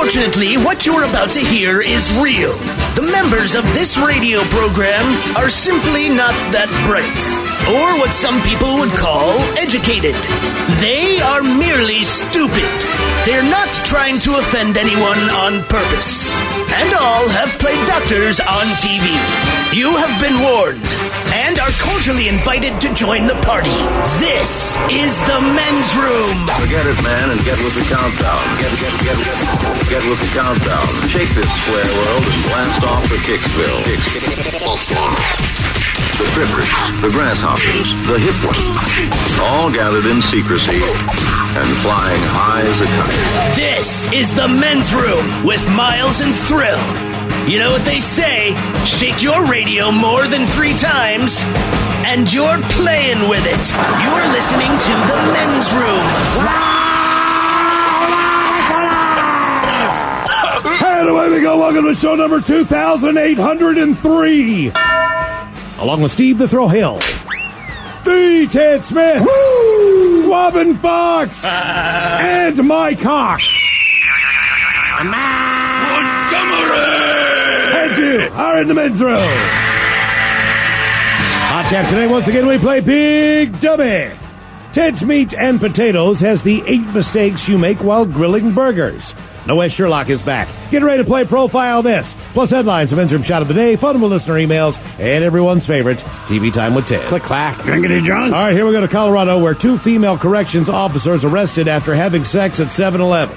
Unfortunately, what you're about to hear is real. The members of this radio program are simply not that bright, or what some people would call educated. They are merely stupid. They're not trying to offend anyone on purpose. And all have played doctors on TV. You have been warned and are cordially invited to join the party. This is the men's room. Forget it, man, and get with the countdown. Get with the countdown. Shake this square world and blast off for Kicksville. The trippers, the grasshoppers, the hip ones, all gathered in secrecy and flying high as a kite. This is the men's room with Miles and Thrill. You know what they say, shake your radio more than 3 times, and you're playing with it. You're listening to the men's room. And away we go. Welcome to show number 2803. Along with Steve the Thrill Hill, the Ted Smith, Robin Fox, and my cock. And you are in the men's room. Hot tap today, once again, we play Big Dummy. Ted's Meat and Potatoes has the 8 mistakes you make while grilling burgers. Noah Sherlock is back. Get ready to play Profile This. Plus headlines, a men's room shot of the day, fun with listener emails, and everyone's favorite, TV Time with Ted. Click, clack. Drinkity, John. All right, here we go to Colorado, where 2 female corrections officers arrested after having sex at 7-Eleven.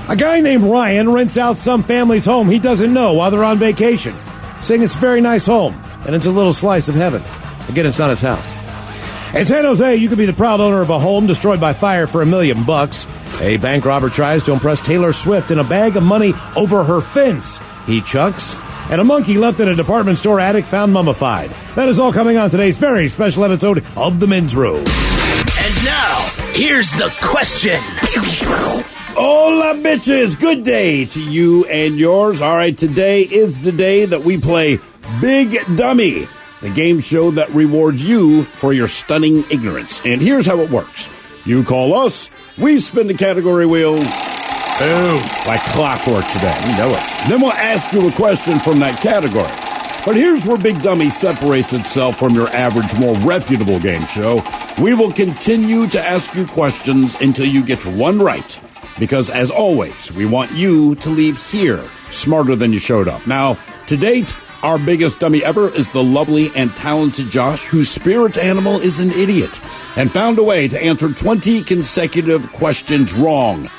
A guy named Ryan rents out some family's home he doesn't know while they're on vacation, saying it's a very nice home, and it's a little slice of heaven. Again, it's not his house. In San Jose, you could be the proud owner of a home destroyed by fire for $1 million. A bank robber tries to impress Taylor Swift in a bag of money over her fence. He chucks. And a monkey left in a department store attic found mummified. That is all coming on today's very special episode of The Men's Room. And now, here's the question. Hola, bitches. Good day to you and yours. All right, today is the day that we play Big Dummy, the game show that rewards you for your stunning ignorance. And here's how it works. You call us, we spin the category wheel, boom, like clockwork today. You know it. Then we'll ask you a question from that category. But here's where Big Dummy separates itself from your average, more reputable game show. We will continue to ask you questions until you get one right. Because, as always, we want you to leave here smarter than you showed up. Now, to date, our biggest dummy ever is the lovely and talented Josh, whose spirit animal is an idiot, and found a way to answer 20 consecutive questions wrong.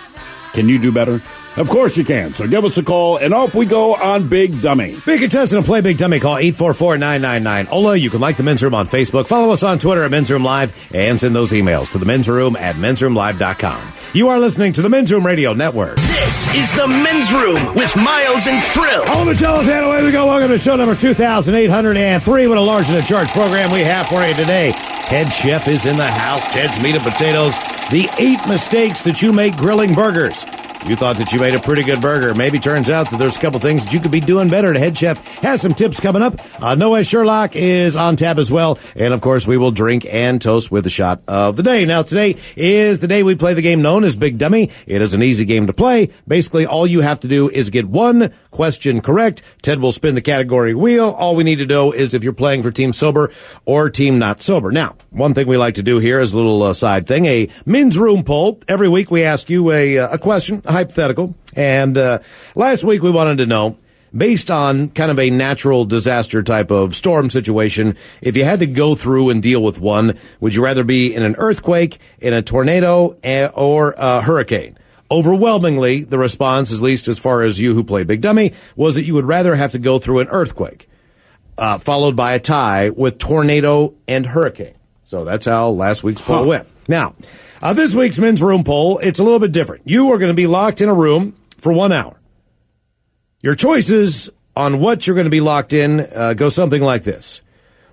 Can you do better? Of course you can. So give us a call, and off we go on Big Dummy. Be a contestant and play Big Dummy. Call 844-999-OLA. You can like The Men's Room on Facebook. Follow us on Twitter at Men's Room Live, and send those emails to themensroom@mensroomlive.com. You are listening to the Men's Room Radio Network. This is the men's room with Miles and Thrill. All the fellas, and away we go. Welcome to show number 2803. What a large and a charge program we have for you today. Head chef is in the house. Ted's Meat and Potatoes. The 8 mistakes that you make grilling burgers. You thought that you made a pretty good burger. Maybe turns out that there's a couple things that you could be doing better. The head chef has some tips coming up. Noah Sherlock is on tap as well. And, of course, we will drink and toast with a shot of the day. Now, today is the day we play the game known as Big Dummy. It is an easy game to play. Basically, all you have to do is get one question correct. Ted will spin the category wheel. All we need to know is if you're playing for Team Sober or Team Not Sober. Now, one thing we like to do here is a little side thing, a men's room poll. Every week we ask you a question, a hypothetical. And last week we wanted to know, based on kind of a natural disaster type of storm situation, if you had to go through and deal with one, would you rather be in an earthquake, in a tornado, or a hurricane? Overwhelmingly, the response, at least as far as you who play Big Dummy, was that you would rather have to go through an earthquake, followed by a tie with tornado and hurricane. So that's how last week's poll went. Now, this week's men's room poll, it's a little bit different. You are going to be locked in a room for 1 hour. Your choices on what you're going to be locked in go something like this.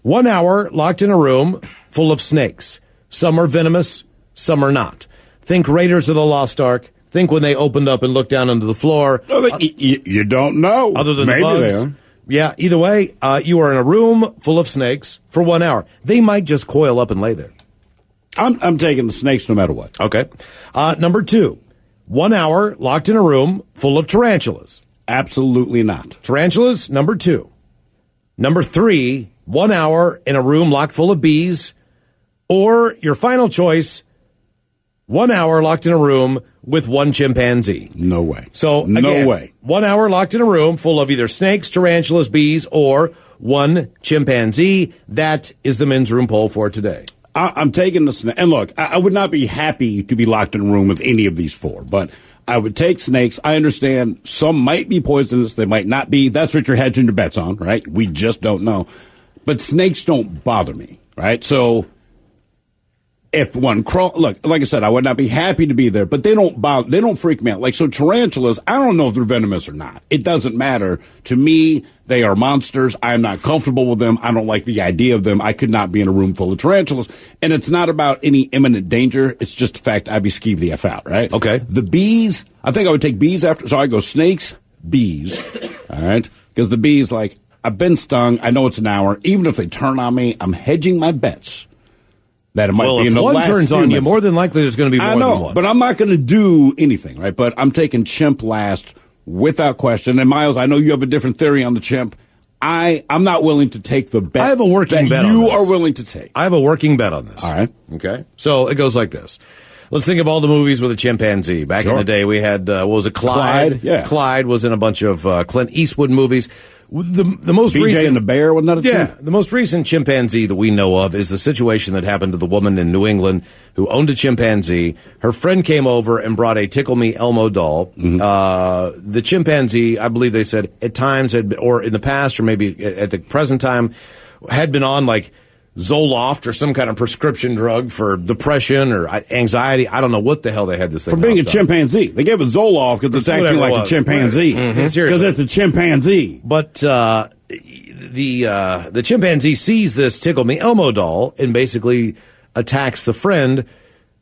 1 hour locked in a room full of snakes. Some are venomous, some are not. Think Raiders of the Lost Ark. Think when they opened up and looked down into the floor. You don't know. Other than maybe the bugs. They are. Yeah, either way, you are in a room full of snakes for 1 hour. They might just coil up and lay there. I'm taking the snakes no matter what. Okay. Number 2, 1 hour locked in a room full of tarantulas. Absolutely not. Tarantulas, number 2. Number 3, 1 hour in a room locked full of bees. Or your final choice, 1 hour locked in a room with one chimpanzee. No way. So, again, no way. 1 hour locked in a room full of either snakes, tarantulas, bees, or one chimpanzee. That is the men's room poll for today. I'm taking the snake. And look, I would not be happy to be locked in a room with any of these 4, but I would take snakes. I understand some might be poisonous. They might not be. That's what you're hedging your bets on, right? We just don't know. But snakes don't bother me, right? So if one look, like I said, I would not be happy to be there, but they don't bother, they don't freak me out. Like, so tarantulas, I don't know if they're venomous or not. It doesn't matter. To me, they are monsters. I am not comfortable with them. I don't like the idea of them. I could not be in a room full of tarantulas. And it's not about any imminent danger. It's just the fact I'd be skeeved the F out, right? Okay. The bees, I think I would take bees after. So I go snakes, bees, all right? Because the bees, like, I've been stung. I know it's an hour. Even if they turn on me, I'm hedging my bets that it might be in the last if one turns on you, more than likely there's going to be more than one. But I'm not going to do anything, right? But I'm taking chimp last without question. And Miles, I know you have a different theory on the chimp. I'm not willing to take the bet. I have a working bet on you this. are willing to take. I have a working bet on this. All right. Okay. So it goes like this. Let's think of all the movies with a chimpanzee. Back in the day, we had, what was it, Clyde? Yeah. Clyde was in a bunch of Clint Eastwood movies. The most BJ recent, and the Bear, wasn't that a yeah, chimp? the most recent chimpanzee that we know of is the situation that happened to the woman in New England who owned a chimpanzee. Her friend came over and brought a Tickle Me Elmo doll. Mm-hmm. The chimpanzee, I believe they said, at times, had been, or in the past, or maybe at the present time, had been on, like, Zoloft or some kind of prescription drug for depression or anxiety. I don't know what the hell they had this thing for being a on. chimpanzee. They gave it Zoloft because it's acting like a chimpanzee. Because it's a chimpanzee. But the chimpanzee sees this Tickle Me Elmo doll and basically attacks the friend,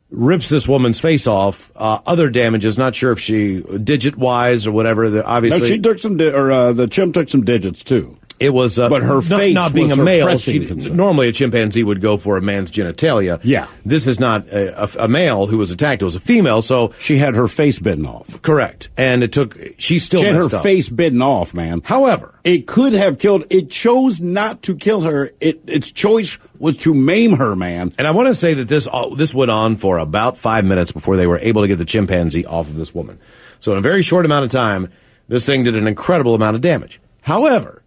rips this woman's face off. Other damages, not sure if she digit-wise or whatever. Obviously, no, she took some, the chimp took some digits too. It was, but her face not being was a male. concern. Normally, a chimpanzee would go for a man's genitalia. Yeah, this is not a male who was attacked. It was a female. So she had her face bitten off. Correct, and it took. She had her face bitten off, man. However, it could have killed. It chose not to kill her. Its choice was to maim her, man. And I want to say that this went on for about 5 minutes before they were able to get the chimpanzee off of this woman. So in a very short amount of time, this thing did an incredible amount of damage. However,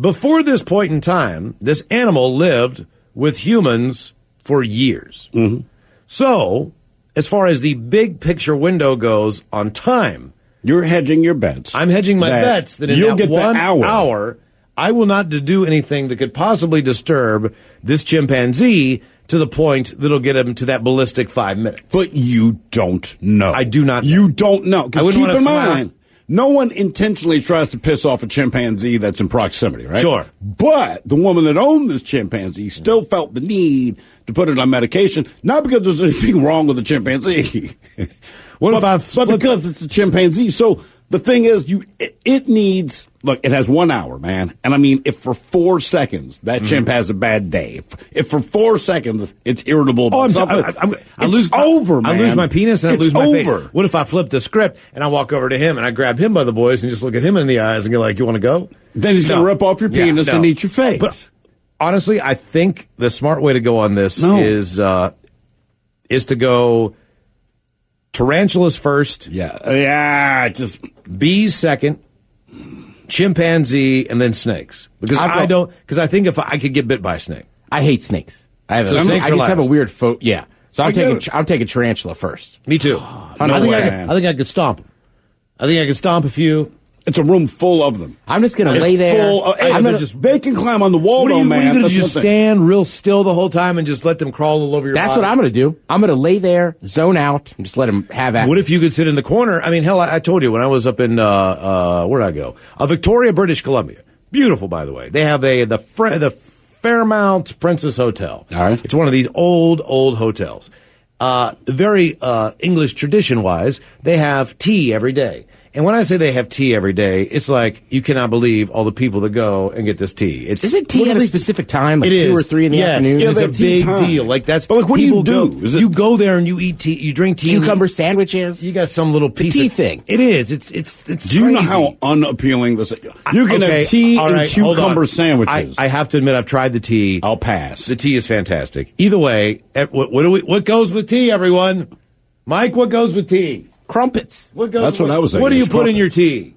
before this point in time, this animal lived with humans for years. Mm-hmm. So, as far as the big picture window goes on time, you're hedging your bets. I'm hedging my bets that in you'll that get 1 hour, hour, I will not do anything that could possibly disturb this chimpanzee to the point that'll get him to that ballistic 5 minutes. But you don't know. I do not know. You don't know. Because keep in mind, no one intentionally tries to piss off a chimpanzee that's in proximity, right? Sure. But the woman that owned this chimpanzee still felt the need to put it on medication, not because there's anything wrong with the chimpanzee, but because it's a chimpanzee. So the thing is, it needs, look, it has 1 hour, man. And I mean, if for 4 seconds that chimp has a bad day, if for 4 seconds it's irritable about something, I lose my penis and I lose my face. over. What if I flip the script and I walk over to him and I grab him by the boys and just look at him in the eyes and go like, you want to go? Then he's going to rip off your penis and eat your face. But honestly, I think the smart way to go on this is to go tarantulas first. Just bees second, chimpanzee, and then snakes. Because I think if I could get bit by a snake. I hate snakes. I just have a weird yeah. So I'm taking tarantula first. Me too. I think I could stomp them. I think I could stomp a few. It's a room full of them. I'm just going to lay there. They can climb on the wall, man. What are you going to just stand real still the whole time and just let them crawl all over your body? That's what I'm going to do. I'm going to lay there, zone out, and just let them have at it. What if you could sit in the corner? I mean, hell, I told you when I was up in, where'd I go? Victoria, British Columbia. Beautiful, by the way. They have the Fairmount Princess Hotel. All right. It's one of these old hotels. Very English tradition-wise, they have tea every day. And when I say they have tea every day, it's like you cannot believe all the people that go and get this tea. Is it tea at a specific time, like 2 or 3 in the afternoon? Yeah, it's a big deal. Like that's. But like, what do you do? You go there and you eat tea. You drink tea. Cucumber sandwiches. You got some little piece tea of thing. It is. It's. Do you know how unappealing this is? You can have tea and cucumber sandwiches. I have to admit, I've tried the tea. I'll pass. The tea is fantastic. Either way, what goes with tea, everyone? Mike, what goes with tea? Crumpets. That's what I was saying. What do you put in your tea?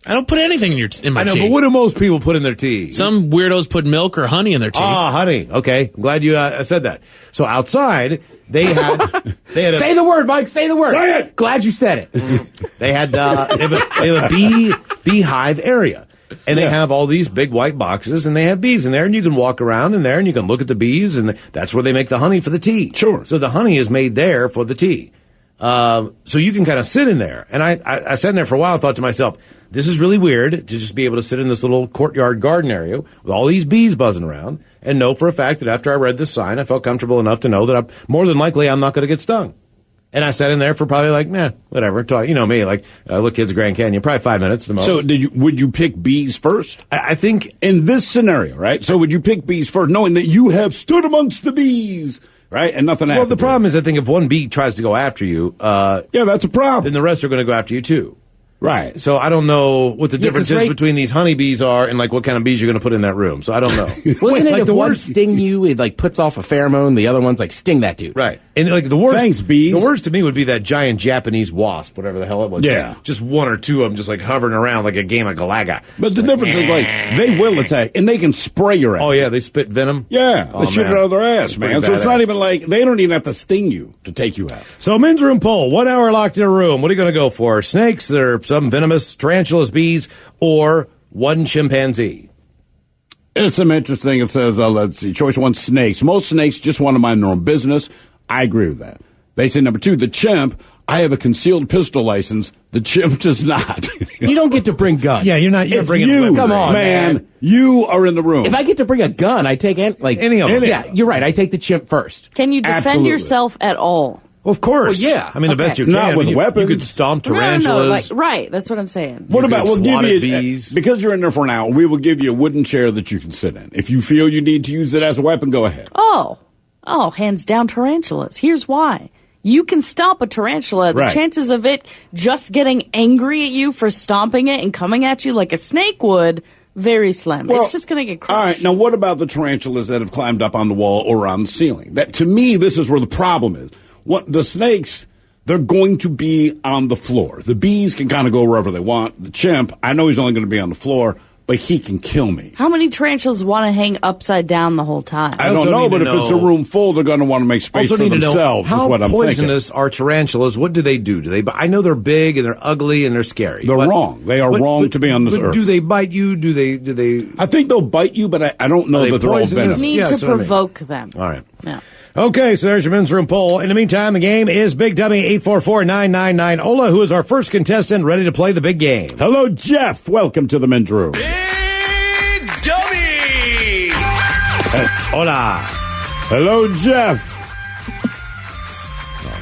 I don't put anything in my tea. I know, but what do most people put in their tea? Some weirdos put milk or honey in their tea. Ah, honey. Okay, I'm glad you said that. So outside, they had say the word, Mike. Say the word. Say it. Glad you said it. They had a beehive area. And they have all these big white boxes, and they have bees in there, and you can walk around in there, and you can look at the bees, and that's where they make the honey for the tea. Sure. So the honey is made there for the tea. So you can kind of sit in there. And I sat in there for a while and thought to myself, this is really weird to just be able to sit in this little courtyard garden area with all these bees buzzing around and know for a fact that after I read this sign, I felt comfortable enough to know that more than likely I'm not going to get stung. And I sat in there for probably whatever. You know me, like little kids, Grand Canyon, probably 5 minutes the most. So would you pick bees first? I think in this scenario, right? So would you pick bees first, knowing that you have stood amongst the bees, right? And nothing happened. Well, the problem is, I think if one bee tries to go after you, that's a problem. Then the rest are going to go after you too. Right. So I don't know what the difference is between these honeybees are and like what kind of bees you're going to put in that room. So I don't know. Wasn't it if one sting you, it like puts off a pheromone, the other one's like sting that dude. Right. And like the worst. Thanks, bees. The worst to me would be that giant Japanese wasp, whatever the hell it was. Yeah. Just one or two of them just like hovering around like a game of Galaga. But the difference is like they will attack and they can spray your ass. Oh yeah, they spit venom. Yeah, they shoot it out of their ass, man. So it's not even like they don't even have to sting you to take you out. So men's room poll: 1 hour locked in a room. What are you going to go for? Snakes or some venomous tarantulas, bees, or one chimpanzee? It's some interesting. It says, let's see, choice 1, snakes. Most snakes just want to mind their own business. I agree with that. They say number 2, the chimp. I have a concealed pistol license. The chimp does not. You don't get to bring guns. Yeah, you're bringing you. Come on, man. You are in the room. If I get to bring a gun, I take any of them. Yeah, you're right. I take the chimp first. Can you defend yourself at all? Well, of course. Well, yeah. I mean, the best you can. Not with weapons. You could stomp tarantulas. No, right. That's what I'm saying. What about, we'll give you, bees. Because you're in there for an hour, we will give you a wooden chair that you can sit in. If you feel you need to use it as a weapon, go ahead. Oh, hands down tarantulas. Here's why. You can stomp a tarantula. The chances of it just getting angry at you for stomping it and coming at you like a snake would, very slim. Well, it's just going to get crushed. All right. Now, what about the tarantulas that have climbed up on the wall or on the ceiling? That, to me, this is where the problem is. The snakes, they're going to be on the floor. The bees can kind of go wherever they want. The chimp, I know he's only going to be on the floor, but he can kill me. How many tarantulas want to hang upside down the whole time? I don't know, but if it's a room full, they're going to want to make space for themselves, is what I'm thinking. How poisonous are tarantulas? What do they do? I know they're big and they're ugly and they're scary. They're wrong. They are wrong to be on this earth. Do they bite you? Do they? I think they'll bite you, but I don't know that they're all venomous. You need to provoke them. All right. Yeah. Okay, so there's your men's room poll. In the meantime, the game is Big Dummy 844-999. Ola, who is our first contestant, ready to play the big game. Hello, Jeff. Welcome to the men's room. Big Dummy! Hola. Hello, Jeff.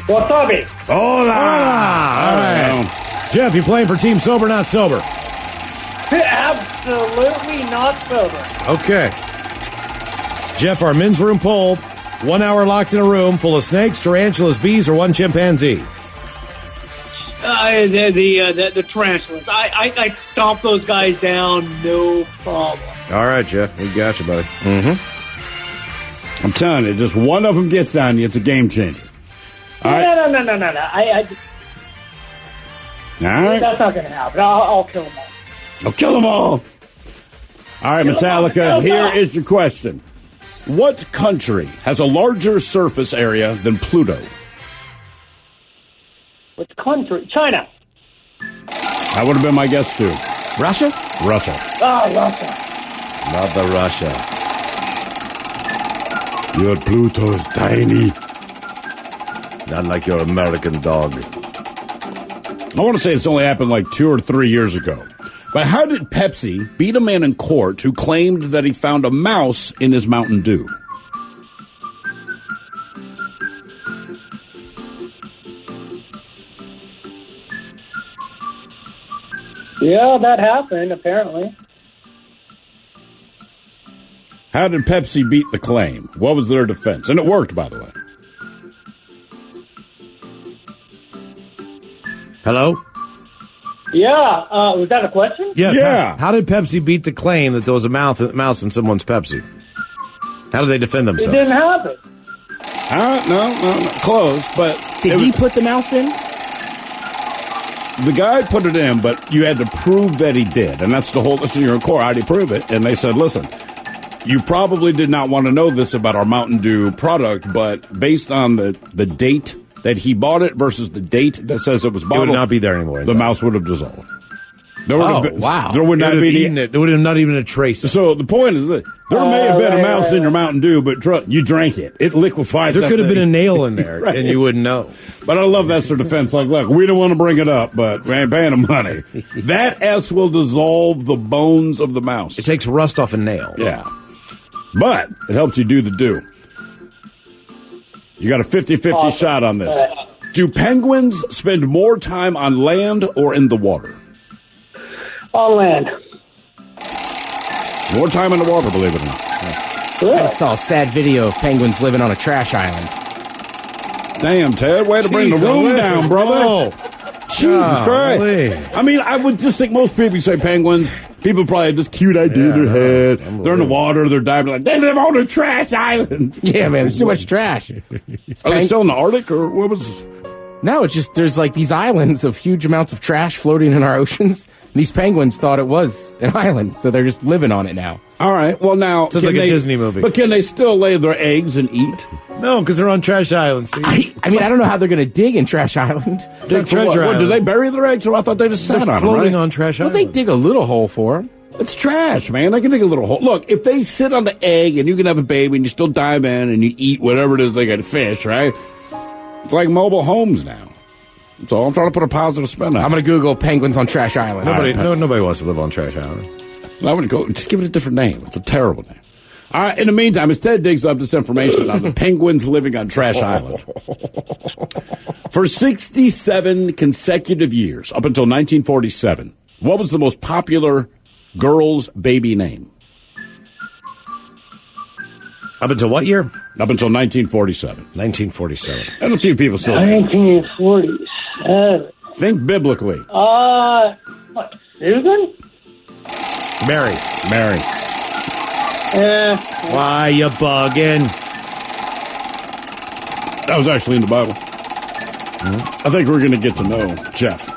Wasabi. Hola. All right. Jeff, you playing for Team Sober, Not Sober? Absolutely not sober. Okay. Jeff, our men's room poll. 1 hour locked in a room full of snakes, tarantulas, bees, or one chimpanzee. The tarantulas. I stomp those guys down, no problem. All right, Jeff. We got you, buddy. I'm telling you, just one of them gets on you, it's a game changer. All right. No. All right. That's not going to happen. I'll kill them all. I'll kill them all. All right, Metallica, here is your question. What country has a larger surface area than Pluto? What country? China. That would have been my guess, too. Russia? Russia. Russia. Not the Russia. Your Pluto is tiny. Not like your American dog. I want to say it's only happened like 2 or 3 years ago. But how did Pepsi beat a man in court who claimed that he found a mouse in his Mountain Dew? Yeah, that happened, apparently. How did Pepsi beat the claim? What was their defense? And it worked, by the way. Hello? Yeah, was that a question? Yes. Yeah. How did Pepsi beat the claim that there was a mouse in someone's Pepsi? How did they defend It themselves? didn't happen. No. Close, but... Did he put the mouse in? The guy put it in, but you had to prove that he did. And that's the whole... Listen, you're in court. How do you prove it? And they said, listen, you probably did not want to know this about our Mountain Dew product, but based on the date that he bought it versus the date that says it was bottled... It would not be there anymore. The mouse would have dissolved. Wow. There would not be it. There would have not even a trace. So the point is that there may have been a mouse in your Mountain Dew, but you drank it. It liquefies. There could have been a nail in there, Right. and you wouldn't know. But I love that's their defense. Like, look, we don't want to bring it up, but we ain't paying them money. That S will dissolve the bones of the mouse. It takes rust off a nail. Yeah. But it helps you do the do. You got a 50-50 shot on this. Do penguins spend more time on land or in the water? On land. More time in the water, believe it or not. I just saw a sad video of penguins living on a trash island. Damn, Ted, way to bring the room down, brother. Jesus Christ. I mean, I would just think most people say penguins. People probably have this cute idea in their head. They're in the water, they're diving like, they live on a trash island. Yeah, man, there's too much trash. Are they still in the Arctic, or what was... No, it's just there's like these islands of huge amounts of trash floating in our oceans. And these penguins thought it was an island, so they're just living on it now. All right, well now... Sounds like a Disney movie. But can they still lay their eggs and eat? No, because they're on trash islands. I mean, I don't know how they're going to dig in Trash Island. Dig treasure island. What, do they bury their eggs? Or I thought they just sat on them, floating right? on trash Well, island. they dig a little hole for them. It's trash, man. They can dig a little hole. Look, if they sit on the egg and you can have a baby and you still dive in and you eat whatever it is they got to fish, right? It's like mobile homes now. So I'm trying to put a positive spin on it. I'm going to Google penguins on Trash Island. Nobody wants to live on trash island. I would go, just give it a different name. It's a terrible name. All right, in the meantime, as Ted digs up this information on the penguins living on Trash Island. For 67 consecutive years, up until 1947, what was the most popular girl's baby name? Up until what year? Up until 1947. 1947. And a few people still 1947. think biblically. What, Susan? Mary. Why you bugging? That was actually in the Bible. I think we're going to get to know Jeff.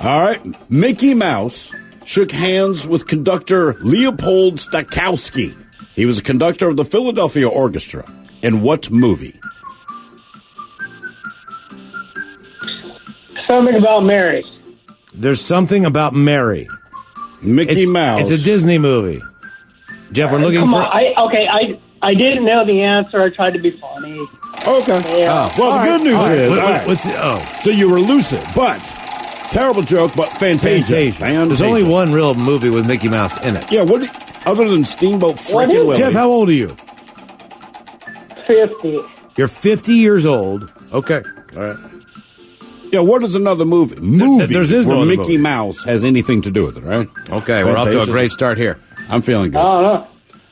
All right. Mickey Mouse shook hands with conductor Leopold Stokowski. He was a conductor of the Philadelphia Orchestra. In what movie? Something about Mary. There's something about Mary. Mickey Mouse. It's a Disney movie. Jeff, we're looking Come for... on. I didn't know the answer. I tried to be funny. Okay. Yeah. Well, the good news is... What's the... So you were lucid, but... Terrible joke, but Fantasia. There's only one real movie with Mickey Mouse in it. Yeah, other than Steamboat freaking Willie. Jeff, how old are you? 50. You're 50 years old. Okay. All right. Yeah, what is another movie? There's where no Mickey movie. Mouse has anything to do with it, right? Okay, we're off to a great start here. I'm feeling good. I don't know.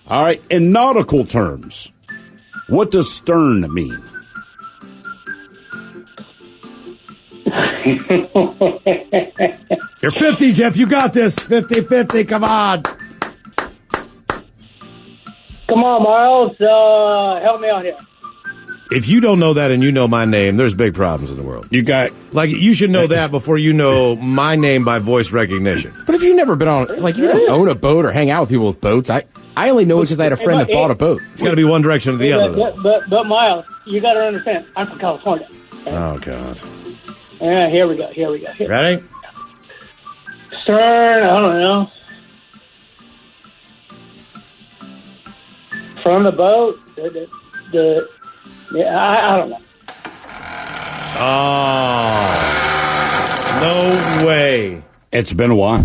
All right, in nautical terms, what does stern mean? You're 50, Jeff. You got this. 50-50. Come on. Come on, Miles. Help me out here. If you don't know that and you know my name, there's big problems in the world. You got... Like, you should know that before you know my name by voice recognition. But if you've never been on, like, you don't own a boat or hang out with people with boats, I only know it because I had a friend that bought a boat. It's got to be one direction or the other. But Miles, you got to understand, I'm from California. Oh, God. Yeah, here we go. Ready? Stern, I don't know. From the boat, I don't know. Oh. No way. It's been a while.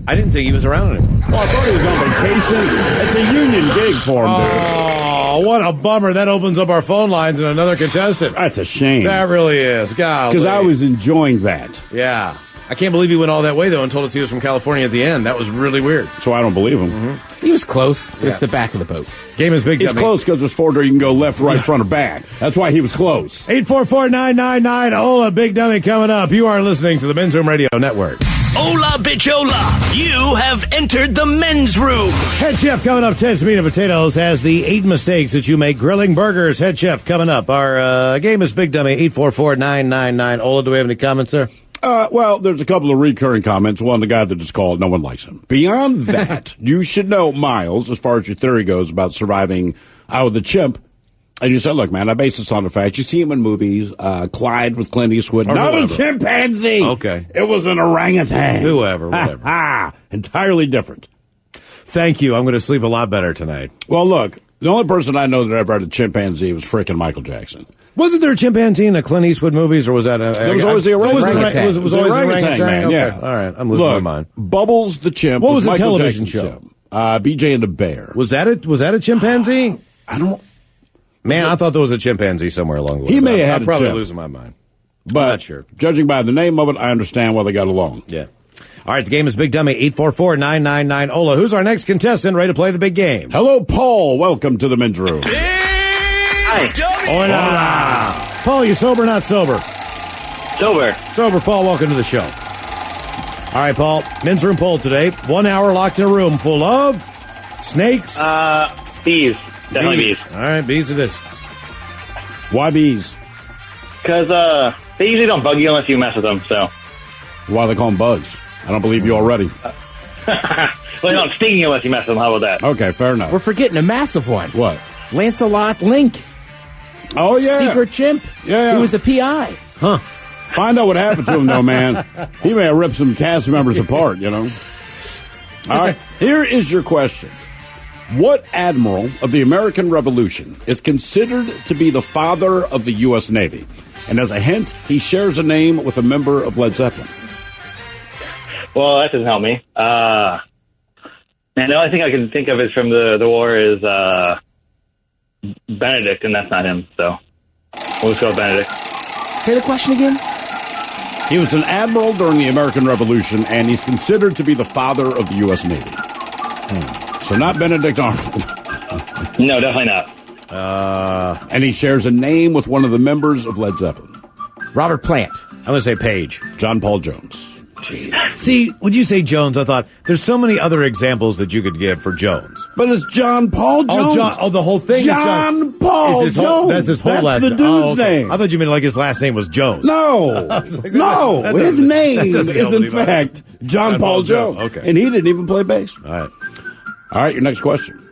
I didn't think he was around anymore. Well, I thought he was on vacation. It's a union gig for him, dude. Oh, Oh, what a bummer. That opens up our phone lines and another contestant. That's a shame. That really is. Golly. Because I was enjoying that. Yeah. I can't believe he went all that way, though, and told us he was from California at the end. That was really weird. So I don't believe him. Mm-hmm. He was close, but it's the back of the boat. Game is big. He's close because there's 4 doors. You can go left, right, front, or back. That's why he was close. 844-999. Ola, Big Dummy coming up. You are listening to the Men's Room Radio Network. Ola Bichola, you have entered the men's room. Head Chef coming up. Ted's Meat and Potatoes has the 8 mistakes that you make grilling burgers. Head Chef coming up. Our game is Big Dummy. 844-999. Ola, do we have any comments, sir? Well, there's a couple of recurring comments. One, the guy that just called, no one likes him. Beyond that, you should know, Miles, as far as your theory goes about surviving out of the chimp. And you said, look, man, I base this on the fact you see him in movies, Clyde with Clint Eastwood. Not a chimpanzee. Okay. It was an orangutan. Whatever. Entirely different. Thank you. I'm going to sleep a lot better tonight. Well, look, the only person I know that ever had a chimpanzee was frickin' Michael Jackson. Wasn't there a chimpanzee in the Clint Eastwood movies, or was that there was always the orangutan. It was always the orangutan, man, okay. yeah. All right, I'm losing my mind. Bubbles the chimp. What was the Michael television Jackson's show? BJ and the Bear. Was that a chimpanzee? I don't... Man, I thought there was a chimpanzee somewhere along the way. He may have had I'm a probably chimp. losing my mind. But I'm not sure. Judging by the name of it, I understand why they got along. Yeah. All right, the game is Big Dummy, 844-999. Ola, who's our next contestant ready to play the big game? Hello, Paul. Welcome to the men's room. Hola. Paul, you sober or not sober? Sober. Sober, Paul. Welcome to the show. All right, Paul. Men's room poll today. 1 hour locked in a room full of snakes. Bees. Definitely bees. All right, bees it is. Why bees? Because they usually don't bug you unless you mess with them, so. Why they call them bugs? I don't believe you already. Well, they're not stinging unless you mess with them. How about that? Okay, fair enough. We're forgetting a massive one. What? Lancelot Link. Oh, yeah. Secret chimp. Yeah. He was a PI. Huh. Find out what happened to him, though, man. He may have ripped some cast members apart, you know. All right, here is your question. What admiral of the American Revolution is considered to be the father of the U.S. Navy? And as a hint, he shares a name with a member of Led Zeppelin. Well, that doesn't help me. And the only thing I can think of is from the war is Benedict, and that's not him, so we'll just go with Benedict. Say the question again. He was an admiral during the American Revolution, and he's considered to be the father of the U.S. Navy. So not Benedict Arnold. No, definitely not. And he shares a name with one of the members of Led Zeppelin. Robert Plant. I'm going to say Page. John Paul Jones. Jeez. See, would you say Jones? I thought there's so many other examples that you could give for Jones. But it's John Paul Jones. The whole thing John is Paul is Jones. That's his whole last the name. dude's name. I thought you meant like his last name was Jones. No. Like, no. that His name is, help in anybody. fact, John Paul Jones. Okay. And he didn't even play bass. All right, your next question.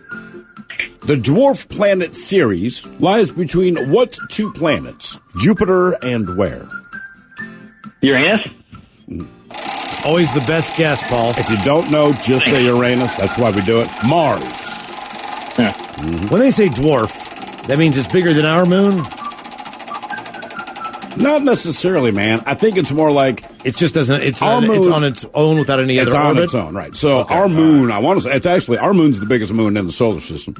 The dwarf planet Ceres lies between what 2 planets? Jupiter and where? Uranus? Always the best guess, Paul. If you don't know, just say Uranus. That's why we do it. Mars. Yeah. When they say dwarf, that means it's bigger than our moon? Not necessarily, man. I think it's more like it just doesn't. It's our on, moon, it's on its own without any other orbit. It's on its own, right? So our moon, I want to say, it's actually our moon's the biggest moon in the solar system.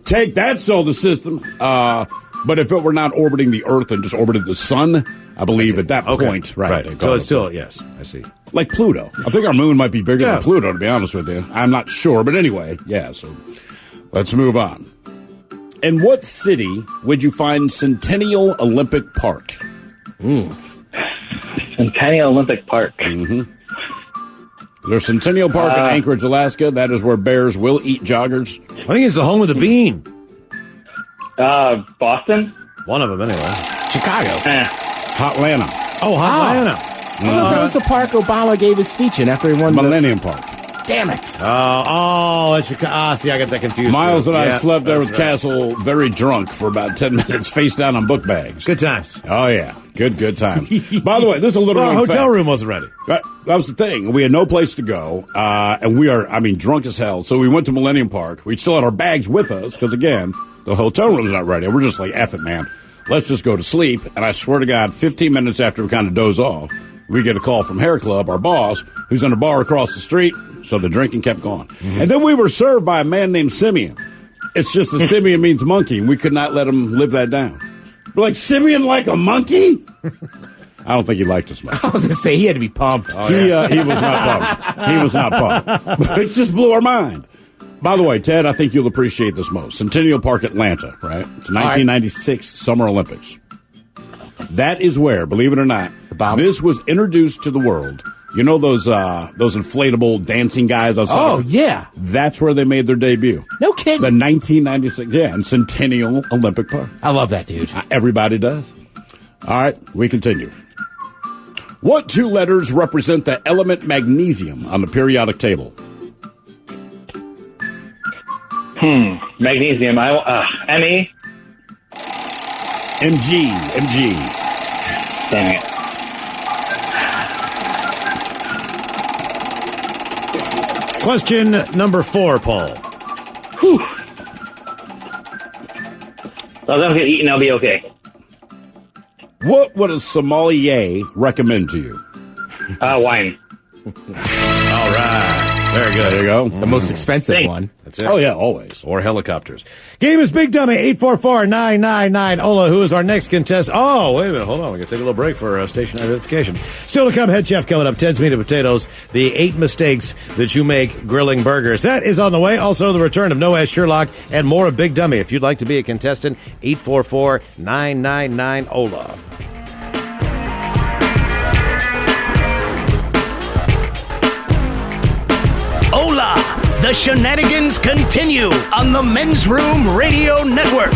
Take that, solar system. But if it were not orbiting the Earth and just orbited the sun, I believe at that point, right? So it's still yes, I see. Like Pluto. I think our moon might be bigger than Pluto, to be honest with you. I'm not sure, but anyway, yeah. So let's move on. In what city would you find Centennial Olympic Park? Centennial Olympic Park. There's Centennial Park in Anchorage, Alaska. That is where bears will eat joggers. I think it's the home of the bean. Boston? One of them, anyway. Chicago. Hotlanta. Oh, Hotlanta. I thought that was the park Obama gave his speech in after he won Millennium Park. Damn it. That's Chicago. See, I got that confused. Miles too. and I slept there with right. Castle very drunk for about 10 minutes, face down on book bags. Good times. Oh, yeah. Good times. By the way, this is a little Our hotel room wasn't ready. That was the thing. We had no place to go, and we are, drunk as hell. So we went to Millennium Park. We still had our bags with us because, again, the hotel room's not ready. We're just like, F it, man. Let's just go to sleep. And I swear to God, 15 minutes after we kind of doze off, we get a call from Hair Club, our boss, who's in a bar across the street. So the drinking kept going. And then we were served by a man named Simeon. It's just that Simeon means monkey, and we could not let him live that down. We're like, Simeon like a monkey? I don't think he liked us much. I was going to say, he had to be pumped. He was not pumped. He was not pumped. But it just blew our mind. By the way, Ted, I think you'll appreciate this most. Centennial Park, Atlanta, right? It's 1996 Summer Olympics. That is where, believe it or not, this was introduced to the world. You know those inflatable dancing guys outside? Oh, yeah. That's where they made their debut. No kidding. The 1996, in Centennial Olympic Park. I love that, dude. Everybody does. All right, we continue. What two letters represent the element magnesium on the periodic table? Magnesium. Me? MG. Dang it. Question number 4, Paul. Whew. As long as I don't get eaten, I'll be okay. What would a sommelier recommend to you? Wine. All right. Very good. There you go. The most expensive one. That's it. Oh, yeah, always. Or helicopters. Game is Big Dummy, 844-999. Ola, who is our next contestant? Oh, wait a minute. Hold on. We're going to take a little break for station identification. Still to come, Head Chef coming up. Ted's Meat and Potatoes, the 8 mistakes that you make grilling burgers. That is on the way. Also, the return of Noah Sherlock and more of Big Dummy. If you'd like to be a contestant, 844-999-OLA. Hola! The shenanigans continue on the Men's Room Radio Network.